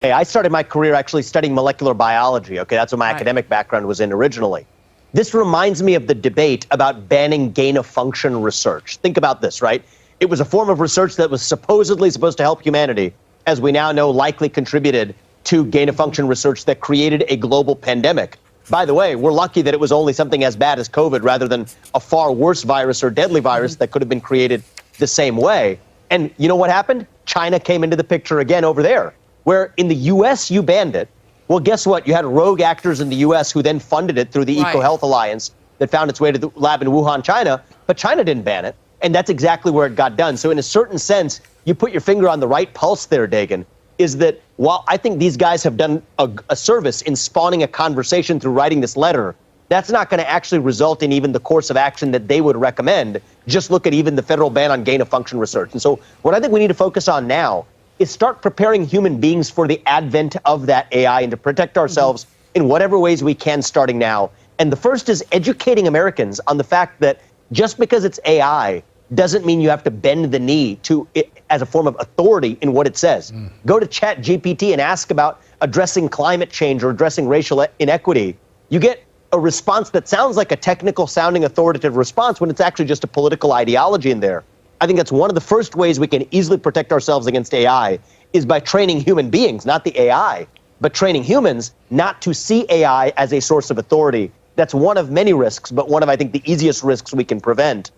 Hey, I started my career actually studying molecular biology. Okay, that's what my academic background was in originally. This reminds me of the debate about banning gain-of-function research. Think about this, right? It was a form of research that was supposedly supposed to help humanity, as we now know likely contributed to gain-of-function research that created a global pandemic. By the way, we're lucky that it was only something as bad as COVID rather than a far worse virus or deadly virus that could have been created the same way. And you know what happened? China came into the picture again over there, where in the U.S. you banned it. Well, guess what? You had rogue actors in the U.S. who then funded it through the EcoHealth Alliance that found its way to the lab in Wuhan, China. But China didn't ban it. And that's exactly where it got done. So in a certain sense, you put your finger on the right pulse there, Dagan, is that while I think these guys have done a service in spawning a conversation through writing this letter, that's not going to actually result in even the course of action that they would recommend. Just look at even the federal ban on gain-of-function research. And so what I think we need to focus on now is start preparing human beings for the advent of that AI and to protect ourselves in whatever ways we can starting now. And the first is educating Americans on the fact that just because it's AI doesn't mean you have to bend the knee to it as a form of authority in what it says. Go to ChatGPT and ask about addressing climate change or addressing racial inequity. You get a response that sounds like a technical sounding authoritative response when it's actually just a political ideology in there. I think that's one of the first ways we can easily protect ourselves against AI is by training human beings, not the AI, but training humans not to see AI as a source of authority. That's one of many risks, but one of, I think, the easiest risks we can prevent.